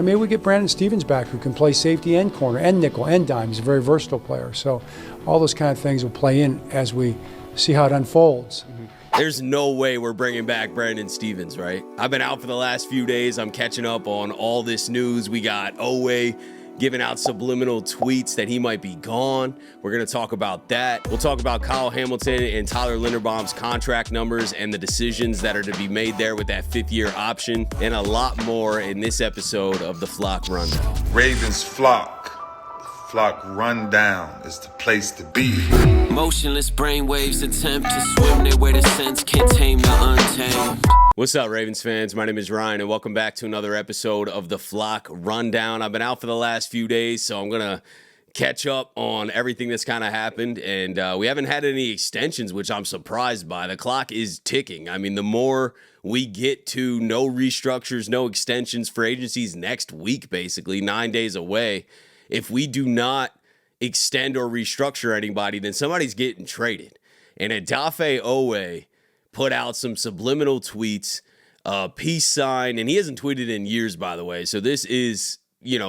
And maybe we get Brandon Stevens back, who can play safety and corner and nickel and dime. He's a very versatile player. So all those kind of things will play in as we see how it unfolds. There's no way we're bringing back Brandon Stevens, right? I've been out for the last few days. I'm catching up on all this news. We got Oweh giving out subliminal tweets that he might be gone. We're going to talk about that. We'll talk about Kyle Hamilton and Tyler Linderbaum's contract numbers and the decisions that are to be made there with that fifth-year option, and a lot more in this episode of the Flock Rundown. Ravens Flock. Flock Rundown is the place to be. Motionless brainwaves attempt to swim their way to sense, can't tame the untamed. What's up, Ravens fans? My name is Ryan, and welcome back to another episode of the Flock Rundown. I've been out for the last few days, so I'm going to catch up on everything that's kind of happened, and we haven't had any extensions, which I'm surprised by. The clock is ticking. I mean, the more we get to no restructures, no extensions, free agency's next week, basically, 9 days away. If we do not extend or restructure anybody, then somebody's getting traded. And Odafe Oweh put out some subliminal tweets, peace sign, and he hasn't tweeted in years, by the way. So this is,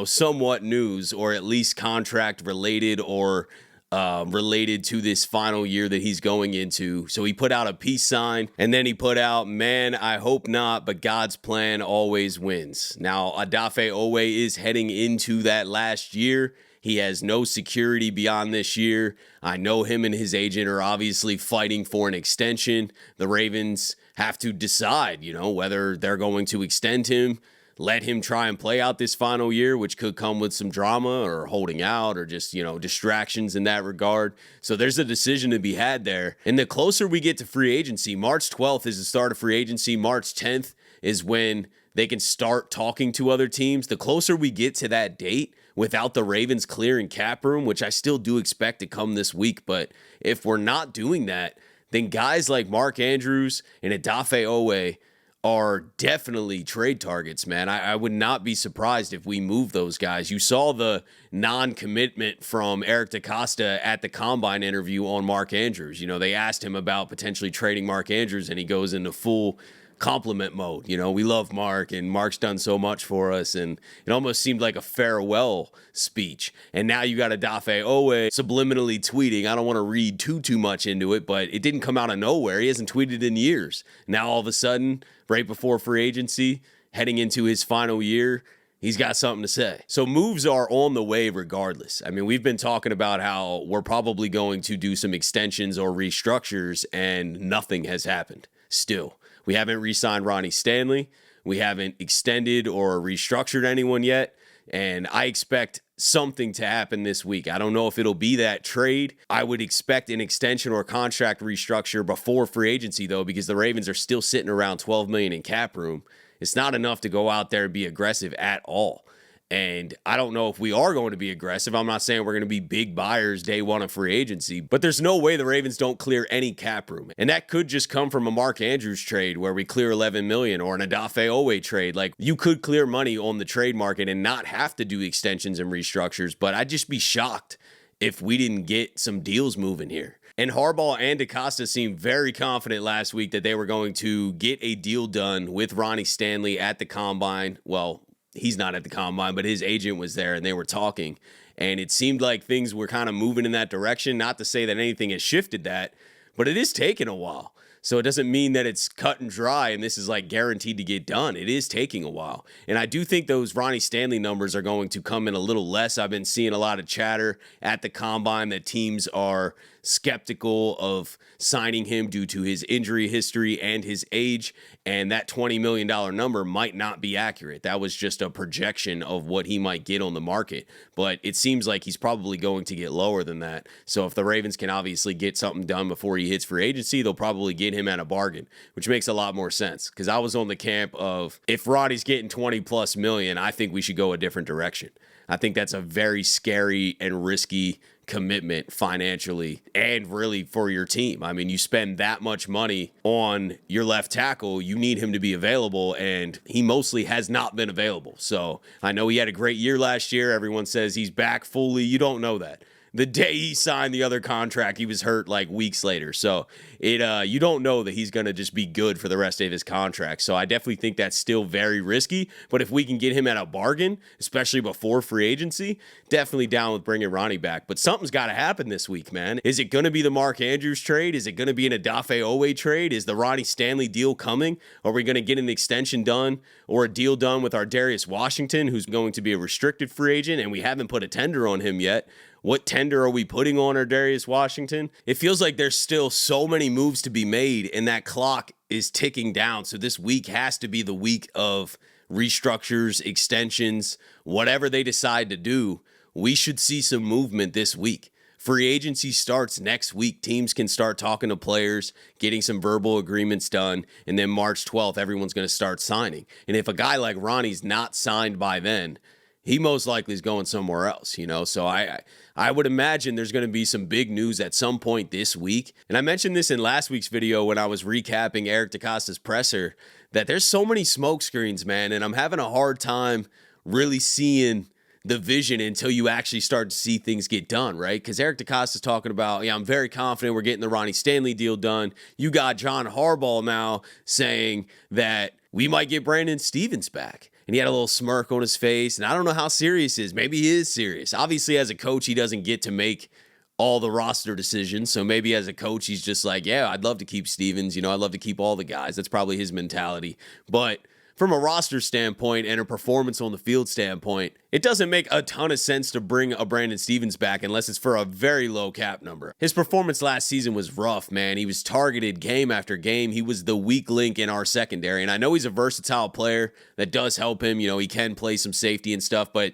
somewhat news, or at least contract related or related to this final year that he's going into. So he put out a peace sign, and then he put out, "Man, I hope not, but God's plan always wins." Now, Odafe Oweh is heading into that last year. He has no security beyond this year. I know him and his agent are obviously fighting for an extension. The Ravens have to decide, whether they're going to extend him, let him try and play out this final year, which could come with some drama or holding out or just, distractions in that regard. So there's a decision to be had there. And the closer we get to free agency, March 12th is the start of free agency. March 10th is when they can start talking to other teams. The closer we get to that date, without the Ravens clearing cap room, which I still do expect to come this week, but if we're not doing that, then guys like Mark Andrews and Odafe Oweh are definitely trade targets, man. I would not be surprised if we move those guys. You saw the non-commitment from Eric DeCosta at the Combine interview on Mark Andrews. They asked him about potentially trading Mark Andrews, and he goes into full compliment mode. We love Mark, and Mark's done so much for us, and it almost seemed like a farewell speech. And now you got Odafe Oweh subliminally tweeting. I don't want to read too much into it, but it didn't come out of nowhere. He hasn't tweeted in years. Now all of a sudden, right before free agency, heading into his final year, he's got something to say. So moves are on the way regardless. I mean, we've been talking about how we're probably going to do some extensions or restructures, and nothing has happened still. We haven't re-signed Ronnie Stanley. We haven't extended or restructured anyone yet. And I expect something to happen this week. I don't know if it'll be that trade. I would expect an extension or contract restructure before free agency, though, because the Ravens are still sitting around $12 million in cap room. It's not enough to go out there and be aggressive at all. And I don't know if we are going to be aggressive. I'm not saying we're going to be big buyers day one of free agency, but there's no way the Ravens don't clear any cap room. And that could just come from a Mark Andrews trade where we clear $11 million, or an Odafe Oweh trade. Like, you could clear money on the trade market and not have to do extensions and restructures, but I'd just be shocked if we didn't get some deals moving here. And Harbaugh and DeCosta seemed very confident last week that they were going to get a deal done with Ronnie Stanley at the Combine. Well, he's not at the Combine, but his agent was there, and they were talking. And it seemed like things were kind of moving in that direction. Not to say that anything has shifted that, but it is taking a while. So it doesn't mean that it's cut and dry and this is like guaranteed to get done. It is taking a while. And I do think those Ronnie Stanley numbers are going to come in a little less. I've been seeing a lot of chatter at the Combine that teams are skeptical of signing him due to his injury history and his age, and that $20 million number might not be accurate. That was just a projection of what he might get on the market, but it seems like he's probably going to get lower than that. So if the Ravens can obviously get something done before he hits free agency, they'll probably get him at a bargain, which makes a lot more sense, because I was on the camp of, if Ronnie's getting 20 plus million, I think we should go a different direction. I think that's a very scary and risky commitment financially and really for your team. I mean, you spend that much money on your left tackle, you need him to be available, and he mostly has not been available. So I know he had a great year last year. Everyone says he's back fully. You don't know that. the day he signed the other contract, he was hurt like weeks later. So you don't know that he's going to just be good for the rest of his contract. So I definitely think that's still very risky. But if we can get him at a bargain, especially before free agency, definitely down with bringing Ronnie back. But something's got to happen this week, man. Is it going to be the Mark Andrews trade? Is it going to be an Odafe Oweh trade? Is the Ronnie Stanley deal coming? Are we going to get an extension done or a deal done with our Darius Washington, who's going to be a restricted free agent, and we haven't put a tender on him yet? What tender are we putting on our Darius Washington? It feels like there's still so many moves to be made, and that clock is ticking down. So this week has to be the week of restructures, extensions, whatever they decide to do. We should see some movement this week. Free agency starts next week. Teams can start talking to players, getting some verbal agreements done, and then March 12th, everyone's going to start signing. And if a guy like Ronnie's not signed by then, he most likely is going somewhere else, So I would imagine there's going to be some big news at some point this week. And I mentioned this in last week's video when I was recapping Eric DeCosta's presser, that there's so many smoke screens, man, and I'm having a hard time really seeing the vision until you actually start to see things get done, right? Because Eric DeCosta's talking about, I'm very confident we're getting the Ronnie Stanley deal done. You got John Harbaugh now saying that we might get Brandon Stevens back. And he had a little smirk on his face. And I don't know how serious he is. Maybe he is serious. Obviously, as a coach, he doesn't get to make all the roster decisions. So maybe as a coach, he's just like, yeah, I'd love to keep Stevens. I'd love to keep all the guys. That's probably his mentality. But from a roster standpoint and a performance on the field standpoint, it doesn't make a ton of sense to bring a Brandon Stevens back unless it's for a very low cap number. His performance last season was rough, man. He was targeted game after game. He was the weak link in our secondary. And I know he's a versatile player that does help him. He can play some safety and stuff, but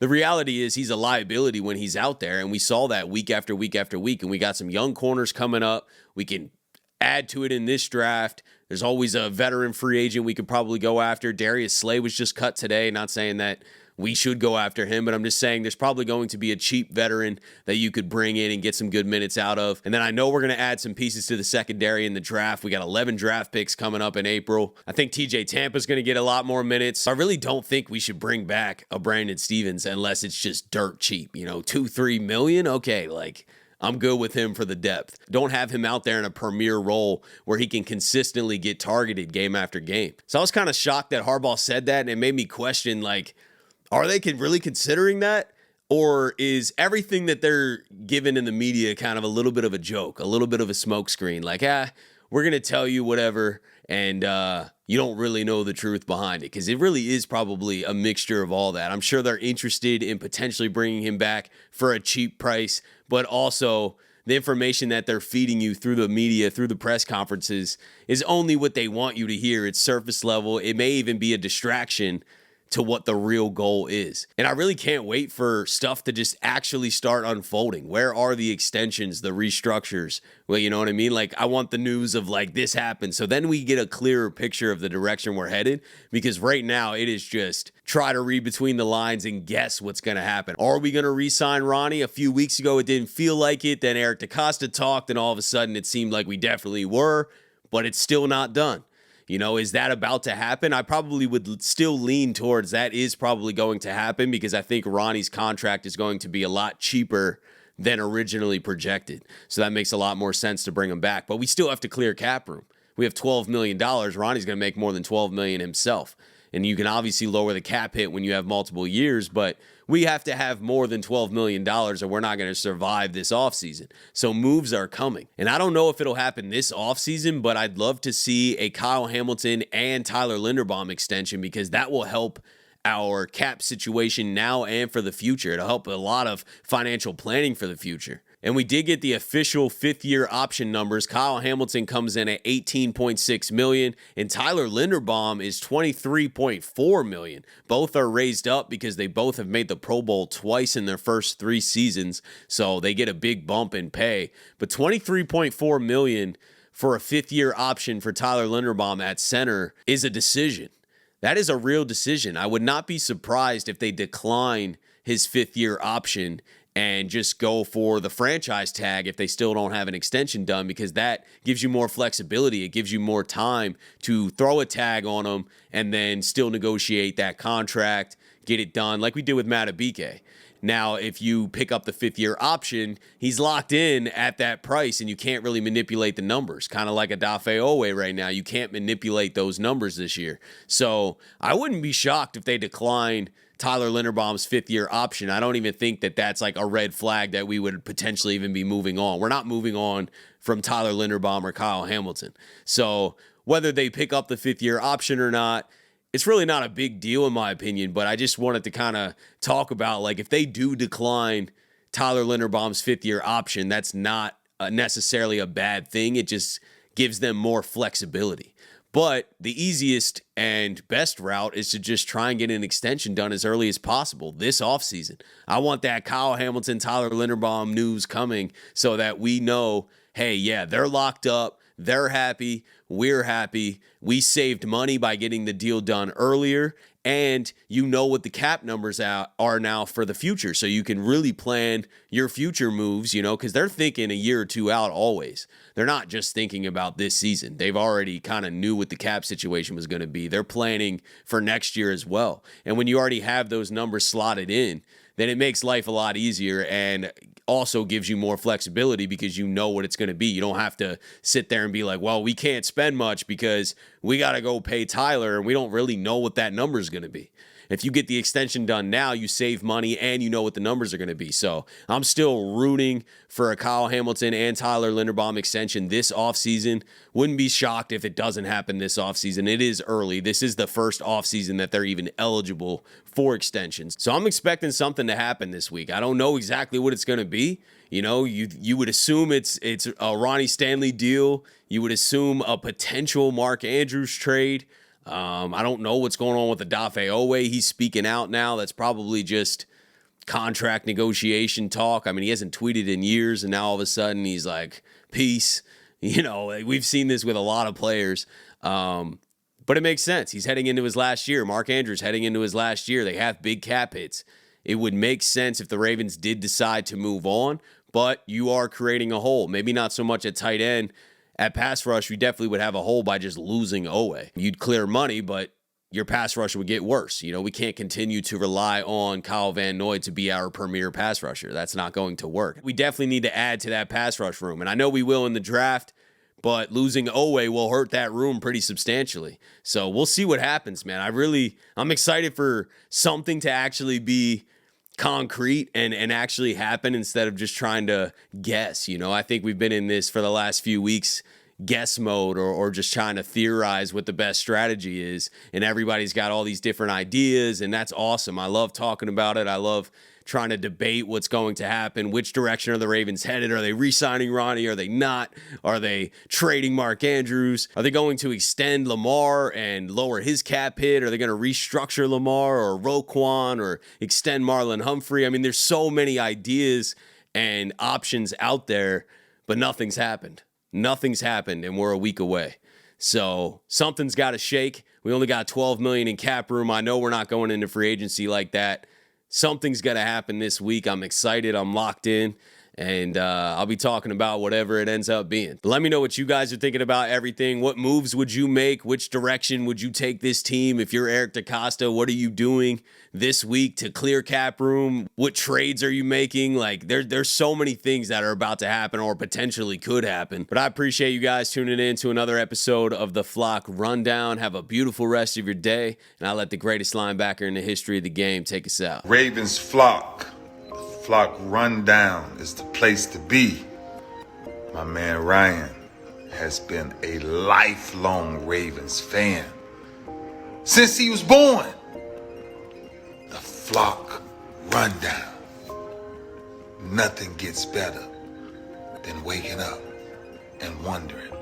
the reality is he's a liability when he's out there. And we saw that week after week after week. And we got some young corners coming up. We can add to it in this draft. There's always a veteran free agent we could probably go after. Darius Slay was just cut today. Not saying that we should go after him, but I'm just saying there's probably going to be a cheap veteran that you could bring in and get some good minutes out of. And then I know we're going to add some pieces to the secondary in the draft. We got 11 draft picks coming up in April. I think TJ Tampa's going to get a lot more minutes. I really don't think we should bring back a Brandon Stevens unless it's just dirt cheap. $2-3 million? Okay, I'm good with him for the depth. Don't have him out there in a premier role where he can consistently get targeted game after game. So I was kind of shocked that Harbaugh said that, and it made me question, are they really considering that? Or is everything that they're given in the media kind of a little bit of a joke, a little bit of a smokescreen? We're going to tell you whatever, and you don't really know the truth behind it, because it really is probably a mixture of all that. I'm sure they're interested in potentially bringing him back for a cheap price, but also the information that they're feeding you through the media, through the press conferences, is only what they want you to hear. It's surface level. It may even be a distraction to what the real goal is. And I really can't wait for stuff to just actually start unfolding. Where are the extensions, the restructures? Well, you know what I mean? I want the news of this happened. So then we get a clearer picture of the direction we're headed, because right now it is just try to read between the lines and guess what's going to happen. Are we going to re-sign Ronnie? A few weeks ago, it didn't feel like it. Then Eric DeCosta talked, and all of a sudden it seemed like we definitely were, but it's still not done. Is that about to happen? I probably would still lean towards that is probably going to happen, because I think Ronnie's contract is going to be a lot cheaper than originally projected. So that makes a lot more sense to bring him back. But we still have to clear cap room. We have $12 million. Ronnie's going to make more than $12 million himself. And you can obviously lower the cap hit when you have multiple years, but we have to have more than $12 million or we're not going to survive this offseason. So moves are coming. And I don't know if it'll happen this offseason, but I'd love to see a Kyle Hamilton and Tyler Linderbaum extension, because that will help our cap situation now and for the future. It'll help a lot of financial planning for the future. And we did get the official fifth-year option numbers. Kyle Hamilton comes in at $18.6 million, and Tyler Linderbaum is $23.4 million. Both are raised up because they both have made the Pro Bowl twice in their first 3 seasons, so they get a big bump in pay. But $23.4 million for a fifth-year option for Tyler Linderbaum at center is a decision. That is a real decision. I would not be surprised if they decline his fifth-year option and just go for the franchise tag if they still don't have an extension done, because that gives you more flexibility. It gives you more time to throw a tag on them and then still negotiate that contract, get it done like we did with Matabike. Now, if you pick up the 5th-year option, he's locked in at that price, and you can't really manipulate the numbers. Kind of like Odafe Oweh right now. You can't manipulate those numbers this year. So I wouldn't be shocked if they decline Tyler Linderbaum's 5th-year option. I don't even think that that's like a red flag that we would potentially even be moving on. We're not moving on from Tyler Linderbaum or Kyle Hamilton. So whether they pick up the 5th-year option or not, it's really not a big deal in my opinion, but I just wanted to kind of talk about, like, if they do decline Tyler Linderbaum's 5th-year option, that's not necessarily a bad thing. It just gives them more flexibility. But the easiest and best route is to just try and get an extension done as early as possible this offseason. I want that Kyle Hamilton, Tyler Linderbaum news coming so that we know, hey, yeah, they're locked up. They're happy. We're happy. We saved money by getting the deal done earlier. And you know what the cap numbers are now for the future. So you can really plan your future moves, because they're thinking a year or two out always. They're not just thinking about this season. They've already kind of knew what the cap situation was going to be. They're planning for next year as well. And when you already have those numbers slotted in, then it makes life a lot easier and also gives you more flexibility because you know what it's going to be. You don't have to sit there and be like, well, we can't spend much because we got to go pay Tyler and we don't really know what that number is going to be. If you get the extension done now, you save money and you know what the numbers are going to be. So I'm still rooting for a Kyle Hamilton and Tyler Linderbaum extension this offseason. Wouldn't be shocked if it doesn't happen this offseason. It is early. This is the first offseason that they're even eligible for extensions. So I'm expecting something to happen this week. I don't know exactly what it's going to be. You would assume it's a Ronnie Stanley deal. You would assume a potential Mark Andrews trade. I don't know what's going on with Odafe Oweh. He's speaking out now. That's probably just contract negotiation talk. I mean, he hasn't tweeted in years, and now all of a sudden he's like, peace. We've seen this with a lot of players. But it makes sense. He's heading into his last year. Mark Andrews heading into his last year. They have big cap hits. It would make sense if the Ravens did decide to move on, but you are creating a hole. Maybe not so much at tight end. At pass rush, you definitely would have a hole by just losing Oweh. You'd clear money, but your pass rush would get worse. We can't continue to rely on Kyle Van Noy to be our premier pass rusher. That's not going to work. We definitely need to add to that pass rush room, and I know we will in the draft, but losing Oweh will hurt that room pretty substantially. So we'll see what happens, man. I'm excited for something to actually be concrete and actually happen instead of just trying to guess. I think we've been in this for the last few weeks, guess mode or just trying to theorize what the best strategy is. And everybody's got all these different ideas, and that's awesome. I love talking about it. I love trying to debate what's going to happen. Which direction are the Ravens headed? Are they re-signing Ronnie? Are they not? Are they trading Mark Andrews? Are they going to extend Lamar and lower his cap hit? Are they going to restructure Lamar or Roquan or extend Marlon Humphrey? I mean, there's so many ideas and options out there, but nothing's happened. Nothing's happened, and we're a week away. So something's got to shake. We only got $12 million in cap room. I know we're not going into free agency like that. Something's going to happen this week. I'm excited. I'm locked in. And I'll be talking about whatever it ends up being. But let me know what you guys are thinking about everything. What moves would you make? Which direction would you take this team? If you're Eric DeCosta, what are you doing this week to clear cap room? What trades are you making? Like, there's so many things that are about to happen or potentially could happen. But I appreciate you guys tuning in to another episode of the Flock Rundown. Have a beautiful rest of your day. And I'll let the greatest linebacker in the history of the game take us out. Ravens Flock. Flock Rundown is the place to be. My man Ryan has been a lifelong Ravens fan since he was born. The Flock Rundown. Nothing gets better than waking up and wondering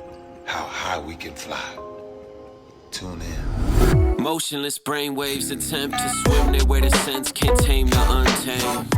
how high we can fly. Tune in. Motionless brainwaves attempt to swim their way to sense, can't tame the untamed.